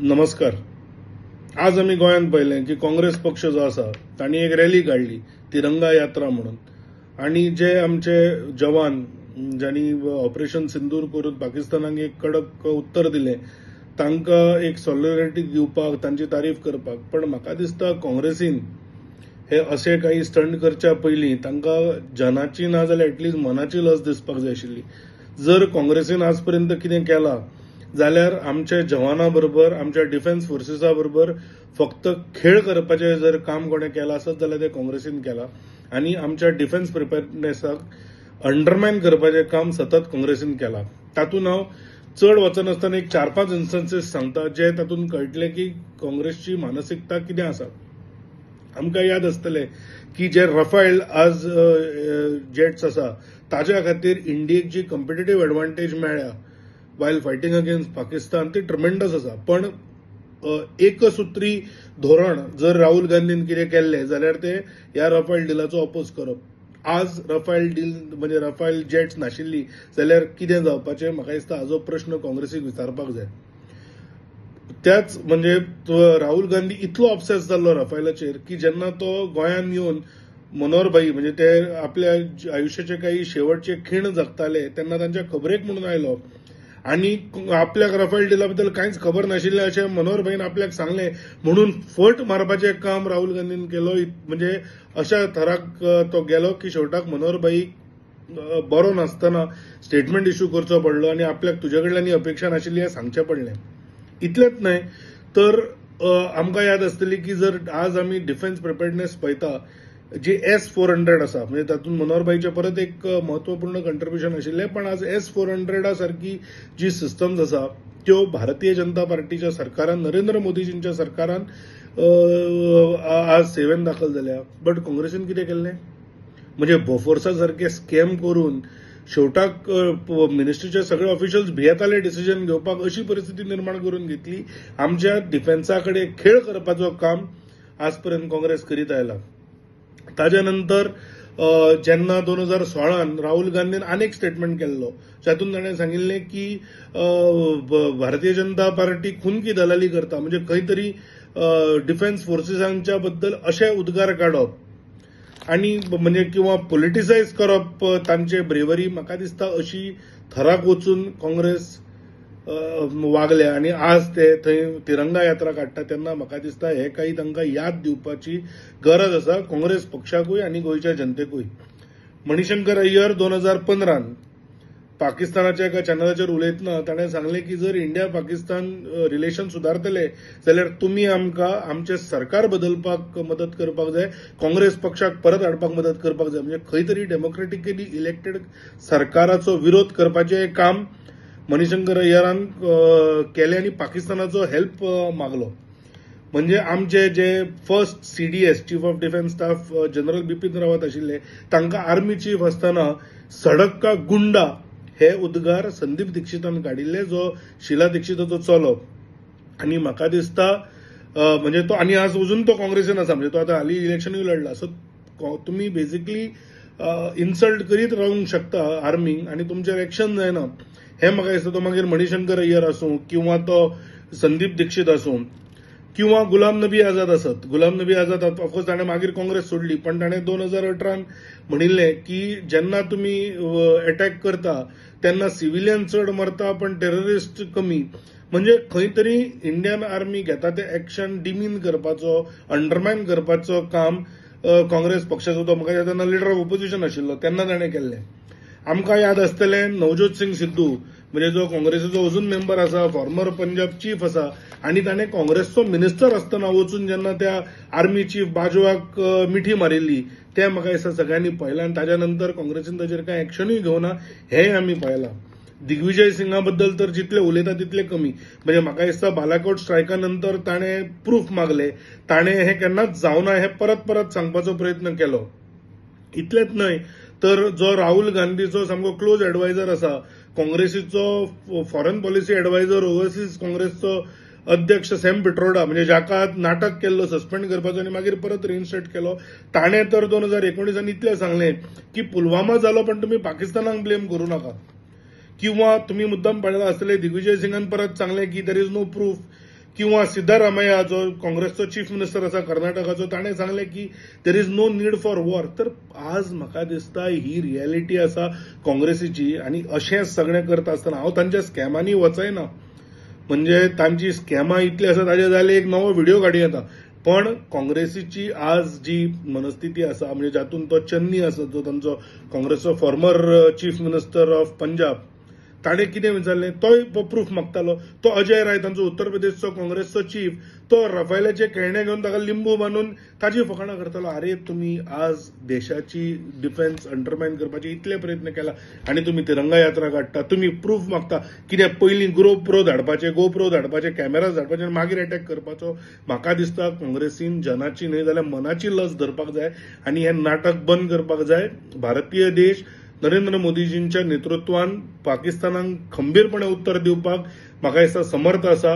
नमस्कार. आज आम्ही गोंयांत पळयलें की काँग्रेस पक्ष जो आसा तांणी एक रॅली काडली तिरंगा यात्रा म्हणून. आणि जे आमचे जवान ज्यांनी ऑपरेशन सिंदूर करून पाकिस्तानाक एक कडक उत्तर दिलें तांकां एक सॉलिडॅरिटी दिवपाक तांची तारीफ करपाक. पण म्हाका दिसता काँग्रेसीन हे असे काही स्टंट करच्या पयलीं तांकां जनाची ना जाल्यार एटलीस्ट मनाची लज दिसपाक जाय आशिल्ली. जर काँग्रेसीन आज पर्यंत कितें केलां जाल्यार आमच्या जवाना बरोबर आमच्या डिफेन्स फोर्सेसा बरोबर फक्त खेळ करपाचें जर काम कोणें केलां आसत जाल्यार तें काँग्रेसीन केलां. आणि आमच्या डिफेन्स प्रिपेअरनेसाक अंडरमायन करपाचें काम सतत काँग्रेसीन केलां. तातूंत हांव चड वचनासतना एक 4-5 इन्स्टन्सीस सांगता जे तातूंत कळटले की काँग्रेसची मानसिकता कितें आसा. आमकां याद आसतलें की जे रफायल आज जेट्स आसा ताच्या खातीर इंडियेक जी कॉम्पिटेटिव्ह एडवांटेज मेळ्ळ्या वायल फायटींग अगेन्स्ट पाकिस्तान ती ट्रमेंडस आसा. पण एकसूत्री धोरण जर राहुल गांधीन कितें केल्लें जाल्यार ते ह्या रफायल डिलाचो अपोज करप. आज रफायल डील म्हणजे रफायल जेट्स नाशिल्ली जाल्यार कितें जावपाचें म्हाका दिसता हाजो प्रश्न काँग्रेसीक विचारपाक जाय. त्याच म्हणजे राहुल गांधी इतलो ऑब्सेस जाल्लो रफायलाचेर की जेन्ना तो गोंयांत येवन मनोहर भाई म्हणजे ते आपल्या आयुश्याचे काही शेवटचे खीण जगताले तेन्ना तांच्या खबरेक म्हणून आयलो आणि आपल्याक रफायल डीला बद्दल कांयच खबर नाशिल्लें अशें मनोहर भाईन आपल्याक सांगलें म्हणून फट मारपाचें काम राहुल गांधीन केलो. म्हणजे अशा थराक तो गेलो की शेवटाक मनोहर भाई बरो नासतना स्टेटमेंट इश्यू करचो पडलो आणि आपल्याक तुजे कडल्यान ही अपेक्षा नाशिल्ली हें सांगचें पडलें. इतलेंच न्हय तर आमकां याद आसतली की जर आज आमी डिफेन्स प्रिपेअर्डनेस पळयता जी S-400 आसा म्हणजे तातूंत मनोहर भाईचे परत एक महत्वपूर्ण कंट्रिब्युशन आशिल्लें. पण आज S-400 सारखी जी सिस्टम्स आसा त्यो भारतीय जनता पार्टीच्या सरकारान नरेंद्र मोदीजींच्या सरकारान आज सेवेन दाखल जाल्या. बट काँग्रेसीन कितें केल्लें म्हणजे बोफोर्सा सारखे स्कॅम करून शेवटाक मिनिस्ट्रीचे सगळे ऑफिशियल्स भियेताले डिसिजन घेवपाक अशी परिस्थिती निर्माण करून घेतली. आमच्या डिफेन्सा कडेन खेळ करपाचो काम आज पर्यंत काँग्रेस करीत आयला. ताज्या नंतर जेन्ना 2016 राहुल गांधीन आनीक स्टेटमेंट केल्लो जातून ताणें सांगिल्लें की भारतीय जनता पार्टी खुनकी दलाली करता म्हणजे खंय तरी डिफेन्स फोर्सेसांच्या बद्दल अशे उद्गार काडप आणि म्हणजे किंवा पॉलिटिसायज करप तांचे ब्रेवरी. म्हाका दिसता अशी थराक वचून काँग्रेस वागल्या आणि आज ते थंय तिरंगा यात्रा काडटा तेन्ना म्हाका दिसता हे काही तांकां याद दिवपाची गरज आसा काँग्रेस पक्षाकूय आणि गोंयच्या जनतेकूय. मणिशंकर अय्यर 2015 पाकिस्तानाच्या एका चॅनलाचेर उलयतना ताणें सांगलें की जर इंडिया पाकिस्तान रिलेशन सुदारतले जाल्यार तुमी आमकां आमचें सरकार बदलपाक मदत करपाक जाय, काँग्रेस पक्षाक परत हाडपाक मदत करपाक जाय. म्हणजे खंय तरी डेमोक्रेटिकली इलेक्टेड सरकाराचो विरोध करपाचें काम मणिशंकर अय्यरान केलें आणि पाकिस्तानाचो हेल्प मागलो. म्हणजे आमचे जे first CDS chief of defence staff general Bipin Rawat आशिल्ले तांकां आर्मी चीफ आसतना सडक का गुंडा हे उद्गार संदीप दीक्षितान काडिल्ले जो शिला दीक्षिताचो चलो. आणि म्हाका दिसता म्हणजे तो आणि आज अजून तो काँग्रेसीन आसा म्हणजे तो आतां हालीं इलेक्शनूय लढला. सो तुमी बेसिकली इन्सल्ट करीत रावंक शकता आर्मीक आणि तुमचेर एक्शन जायना. हे म्हाका दिसता तो मागीर मणिशंकर अय्यर आसूं किंवा तो संदीप दीक्षित आसूं किंवा गुलाम नबी आझाद आसत. गुलाम नबी आझाद ऑफकोर्स ताणें मागीर काँग्रेस सोडली पण ताणें 2018 म्हणिल्लें की जेन्ना तुमी अटॅक करता तेन्ना सिव्हिलियन चड मरता पण टेररिस्ट कमी. म्हणजे खंय तरी इंडियन आर्मी घेता ते एक्शन डिमीन करपाचो अंडरमायन करपाचो काम काँग्रेस पक्षाचो तो म्हाका तेन्ना लिडर ऑफ ऑपोजिशन आशिल्लो तेन्ना ताणें केल्लें. आमकां याद आसतलें नवज्योत सिंग सिद्धू म्हणजे जो काँग्रेसीचो अजून मेंबर आसा फॉर्मर पंजाब चीफ आसा आणि ताणें काँग्रेसचो मिनिस्टर आसतना वचून जेन्ना त्या आर्मी चीफ बाजवाक मिठी मारिल्ली तें म्हाका दिसता सगळ्यांनी पळयलां. आणि ताच्या नंतर काँग्रेसीन ताचेर कांय एक्शनूय घेवना हेंय आमी पळयलां. दिग्विजय सिंगा बद्दल तर जितले उलयता तितले कमी. म्हणजे म्हाका दिसता बालाकोट स्ट्रायका नंतर ताणें प्रूफ मागले. ताणें हें केन्नाच जावना हें परत परत सांगपाचो प्रयत्न केलो. इतलेंच न्हय तर जो राहुल गांधीचो सामको क्लोज एडवायझर आसा काँग्रेसीचो फॉरेन पॉलिसी एडवायझर ओव्हरसीज काँग्रेसचो अध्यक्ष सॅम पिट्रोडा म्हणजे जाका नाटक केल्लो सस्पेंड करपाचो आणि मागीर परत रिइन्स्टेट केलो. ताणें तर 2019 इतलें सांगलें की पुलवामा जालो पण तुमी पाकिस्तानाक ब्लेम करूं नाका. किंवा तुम्ही मुद्दाम पळयला आसतले दिग्विजय सिंगान परत सांगलें की देर इज नो प्रूफ किंवा सिद्धारामय्या जो काँग्रेसचो चीफ मिनिस्टर आसा कर्नाटकाचो ताणें सांगलें की there is no need for war. तर आज म्हाका दिसता ही रियलिटी आसा काँग्रेसीची आनी अशें सगळें करता आसतना हांव तांच्या स्कॅमांनी वचयना. म्हणजे तांची स्कॅमां इतली आसा ताजे जाल्यार एक नवो व्हिडिओ काडी येता. पण काँग्रेसीची आज जी मनस्थिती आसा म्हणजे जातून तो चन्नी आसा जो तांचो काँग्रेसचो former chief minister of Punjab ताणें कितें विचारलें तोय प्रूफ मागतालो. तो अजय राय तांचो उत्तर प्रदेशचो काँग्रेसचो चीफ तो रफायलाचे खेळणे घेवन ताका लिंबू बांदून ताची फकाणां करतालो. आरे तुमी आज देशाची डिफेन्स अंडरमायन करपाचे इतले प्रयत्न केला आनी तुमी तिरंगा यात्रा काडटा. तुमी प्रूफ मागता कित्याक पयलीं गोप्रो धाडपाचे कॅमेराज धाडपाचे आनी मागीर अटॅक करपाचो. म्हाका दिसता काँग्रेसीन जनाची न्हय जाल्यार मनाची लस धरपाक जाय आनी हें नाटक बंद करपाक जाय. भारतीय देश नरेंद्र मोदीजींच्या नेतृत्वान पाकिस्तानाक खंबीरपणे उत्तर दिवपाक म्हाका दिसता समर्थ आसा.